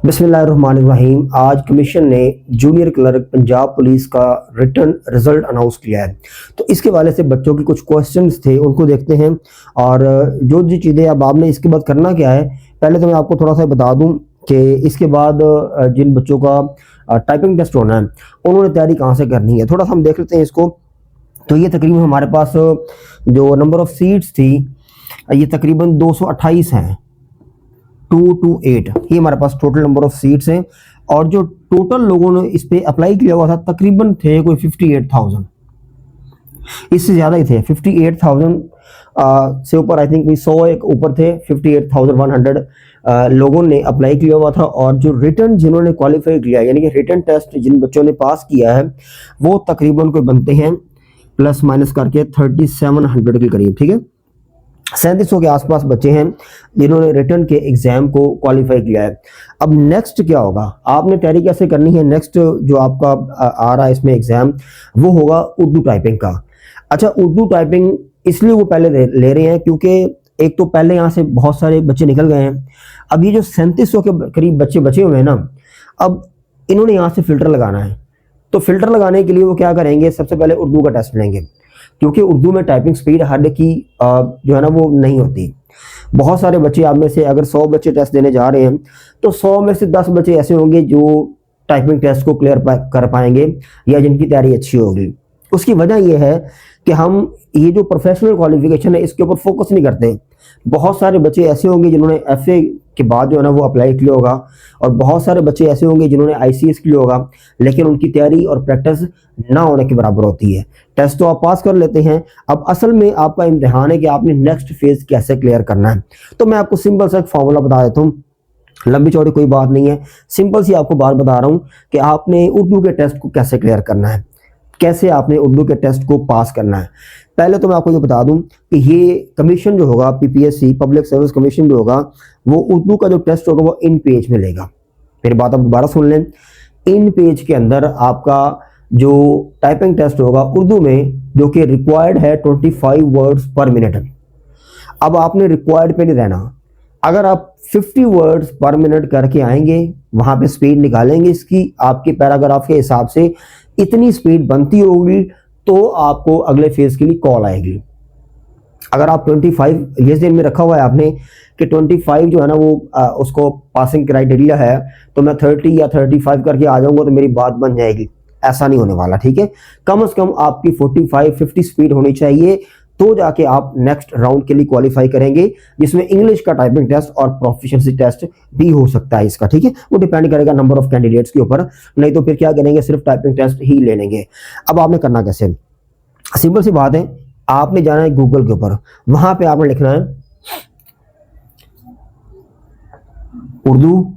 बिस्मिल्लाहिर्रहमानिर्रहीम। आज कमीशन ने जूनियर क्लर्क पंजाब पुलिस का रिटर्न रिजल्ट अनाउंस किया है, तो इसके वाले से बच्चों के कुछ क्वेश्चंस थे, उनको देखते हैं। और जो जो चीज़ें अब आपने इसके बाद करना क्या है, पहले तो मैं आपको थोड़ा सा बता दूं कि इसके बाद जिन बच्चों का टाइपिंग टेस्ट होना है उन्होंने तैयारी कहाँ से करनी है, थोड़ा सा हम देख लेते हैं इसको। तो ये तकरीबन हमारे पास जो नंबर ऑफ़ सीट्स थी ये तकरीबन 228 हैं, 228 ये हमारे पास टोटल नंबर ऑफ सीट्स हैं। और जो टोटल लोगों ने इस पे अप्लाई किया हुआ था तकरीबन थे कोई 58,000, इससे ज़्यादा ही थे। 58,000 से ऊपर, आई थिंक 100 एक ऊपर थे। 58,100 लोगों ने अप्लाई किया हुआ था। और जो रिटर्न जिन्होंने क्वालिफाई किया, यानी कि रिटर्न टेस्ट जिन बच्चों ने पास किया है, वो तकरीबन कोई बनते हैं प्लस माइनस करके 3700 के करीब, ठीक है। 3700 के आसपास बच्चे हैं जिन्होंने रिटर्न के एग्जाम को क्वालिफाई किया है। अब नेक्स्ट क्या होगा, आपने तैयारी कैसे करनी है? नेक्स्ट जो आपका आ रहा है इसमें एग्जाम, वो होगा उर्दू टाइपिंग का। अच्छा, उर्दू टाइपिंग इसलिए वो पहले ले रहे हैं क्योंकि एक तो पहले यहाँ से बहुत सारे बच्चे निकल गए हैं। अब ये जो 3700 के करीब बच्चे बचे हुए हैं ना, अब इन्होंने यहाँ से फिल्टर लगाना है। तो फिल्टर लगाने के लिए वो क्या करेंगे, सबसे पहले उर्दू का टेस्ट लेंगे, क्योंकि उर्दू में टाइपिंग स्पीड हर की जो है ना वो नहीं होती। बहुत सारे बच्चे आप में से अगर 100 बच्चे टेस्ट देने जा रहे हैं तो 100 में से 10 बच्चे ऐसे होंगे जो टाइपिंग टेस्ट को क्लियर कर पाएंगे या जिनकी तैयारी अच्छी होगी। उसकी वजह यह है कि हम ये जो प्रोफेशनल क्वालिफिकेशन है इसके ऊपर फोकस नहीं करते। बहुत सारे बच्चे ऐसे होंगे जिन्होंने एफए के बाद जो है ना वो अप्लाई किया होगा, और बहुत सारे बच्चे ऐसे होंगे जिन्होंने आईसीएस किया होगा, लेकिन उनकी तैयारी और प्रैक्टिस ना होने के बराबर होती है। टेस्ट तो आप पास कर लेते हैं, अब असल में आपका इम्तिहान है कि आपने नेक्स्ट फेज कैसे क्लियर करना है। तो मैं आपको सिंपल सा एक फॉर्मूला बता देता हूँ, लंबी चौड़ी कोई बात नहीं है, सिंपल सी आपको बात बता रहा हूँ कि आपने उर्दू के टेस्ट को कैसे क्लियर करना है, कैसे आपने उर्दू के टेस्ट को पास करना है। पहले तो मैं आपको ये बता दूं कि ये कमीशन जो होगा, पीपीएससी पब्लिक सर्विस कमीशन जो होगा, वो उर्दू का जो टेस्ट होगा वो इन पेज में लेगा। फिर बात आप दोबारा सुन लें, इन पेज के अंदर आपका जो टाइपिंग टेस्ट होगा उर्दू में, जो कि रिक्वायर्ड है 25 वर्ड्स पर मिनट। अब आपने रिक्वायर्ड पे नहीं रहना, अगर आप 50 वर्ड्स पर मिनट करके आएंगे, वहां पे स्पीड निकालेंगे इसकी, आपके पैराग्राफ के हिसाब से इतनी स्पीड बनती होगी तो आपको अगले फेज के लिए कॉल आएगी। अगर आप 25 ये दिन में रखा हुआ है आपने कि 25 जो है ना वो उसको पासिंग क्राइटेरिया है, तो मैं 30 या 35 करके आ जाऊंगा तो मेरी बात बन जाएगी, ऐसा नहीं होने वाला, ठीक है। कम से कम आपकी 45-50 स्पीड होनी चाहिए, तो जाके आप नेक्स्ट राउंड के लिए क्वालिफाई करेंगे, जिसमें इंग्लिश का टाइपिंग टेस्ट और प्रोफिशिएंसी टेस्ट भी हो सकता है इसका, ठीक है। वो डिपेंड करेगा नंबर ऑफ कैंडिडेट्स के ऊपर, नहीं तो फिर क्या करेंगे, सिर्फ टाइपिंग टेस्ट ही ले लेंगे। अब आपने करना कैसे, सिंपल सी बात है, आपने जाना है गूगल के ऊपर, वहां पे आपने लिखना है उर्दू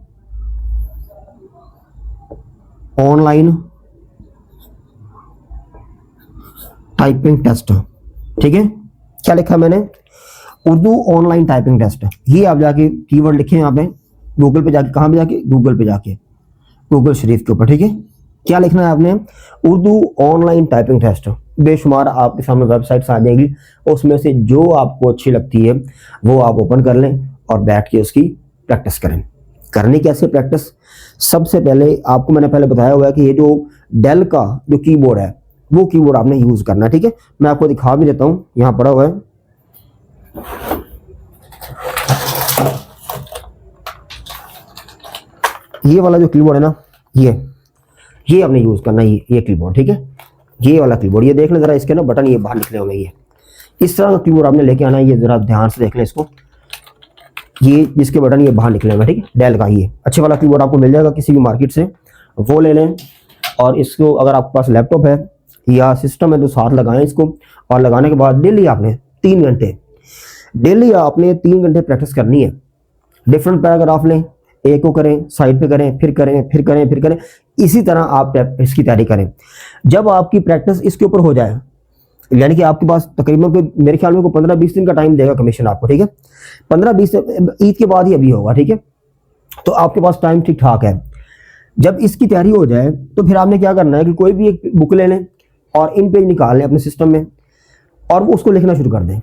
ऑनलाइन टाइपिंग टेस्ट, ठीक है। क्या लिखा मैंने, उर्दू ऑनलाइन टाइपिंग टेस्ट। ये आप जाके कीवर्ड लिखे यहाँ पे गूगल पे जाके, कहाँ पे जाके, गूगल पे जाके, गूगल शरीफ के ऊपर, ठीक है। क्या लिखना है आपने, उर्दू ऑनलाइन टाइपिंग टेस्ट। बेशुमार आपके सामने वेबसाइट्स आ जाएंगी, उसमें से जो आपको अच्छी लगती है वो आप ओपन कर लें और बैठ के उसकी प्रैक्टिस करें। करनी कैसे प्रैक्टिस, सबसे पहले आपको मैंने पहले बताया हुआ है कि ये जो डेल का जो कीबोर्ड है वो कीबोर्ड आपने यूज करना है, ठीक है। मैं आपको दिखा भी देता हूं, यहां पड़ा हुआ है, ये वाला जो कीबोर्ड है ना, ये आपने यूज करना है, ये कीबोर्ड, ठीक है। ये वाला कीबोर्ड, ये देख लें जरा, इसके ना बटन ये बाहर निकले होंगे, ये इस तरह का कीबोर्ड आपने लेके आना है। ये जरा ध्यान से देख लें इसको, ये जिसके बटन ये बाहर निकले होंगे, ठीक है। डेल का ये अच्छे वाला कीबोर्ड आपको मिल जाएगा किसी भी मार्केट से, वो ले लें। और इसको अगर आपके पास लैपटॉप है या सिस्टम है तो साथ लगाएं इसको, और लगाने के बाद डेली आपने 3 घंटे, डेली आपने 3 घंटे प्रैक्टिस करनी है। डिफरेंट पैराग्राफ लें, एक को करें, साइड पे करें, फिर करें, फिर करें, फिर करें, इसी तरह आप इसकी तैयारी करें। जब आपकी प्रैक्टिस इसके ऊपर हो जाए, यानी कि आपके पास तकरीबन मेरे ख्याल में को 15-20 दिन का टाइम देगा कमीशन आपको, ठीक है। 15-20 ईद के बाद ही अभी होगा, ठीक है। तो आपके पास टाइम ठीक ठाक है। जब इसकी तैयारी हो जाए तो फिर आपने क्या करना है कि कोई भी एक बुक ले लें और इन पेज निकाल लें अपने सिस्टम में, और उसको लिखना शुरू कर दें,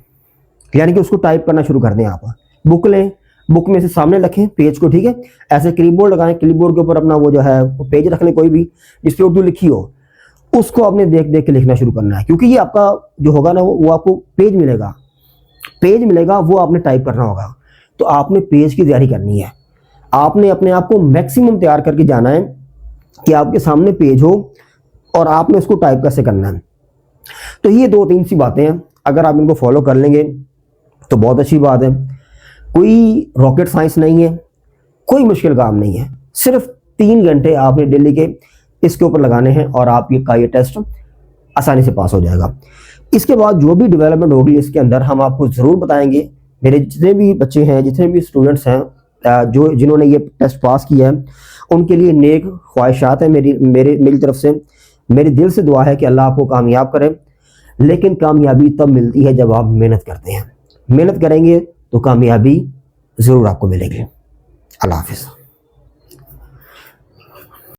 यानी कि उसको टाइप करना शुरू कर दें। आप बुक लें, बुक में से सामने रखें पेज को, ठीक है, ऐसे क्लिपबोर्ड लगाएं, क्लिपबोर्ड के ऊपर अपना वो जो है वो पेज रख लें कोई भी जिस पे उर्दू लिखी हो, उसको आपने देख देख के लिखना शुरू करना है, क्योंकि ये आपका जो होगा ना वो आपको पेज मिलेगा वो आपने टाइप करना होगा। तो आपने पेज की तैयारी करनी है, आपने अपने आप को मैक्सिमम तैयार करके जाना है कि आपके सामने पेज हो और आपने उसको टाइप कैसे करना है। तो ये 2-3 सी बातें हैं, अगर आप इनको फॉलो कर लेंगे तो बहुत अच्छी बात है। कोई रॉकेट साइंस नहीं है, कोई मुश्किल काम नहीं है, सिर्फ 3 घंटे आपने डेली के इसके ऊपर लगाने हैं और आप ये टेस्ट आसानी से पास हो जाएगा। इसके बाद जो भी डेवलपमेंट होगी इसके अंदर हम आपको ज़रूर बताएंगे। मेरे जितने भी बच्चे हैं, जितने भी स्टूडेंट्स हैं जिन्होंने ये टेस्ट पास किया है, उनके लिए नेक ख्वाहिशात है मेरी तरफ से। मेरे दिल से दुआ है कि अल्लाह आपको कामयाब करे, लेकिन कामयाबी तब मिलती है जब आप मेहनत करते हैं। मेहनत करेंगे तो कामयाबी ज़रूर आपको मिलेगी। अल्लाह हाफिज़।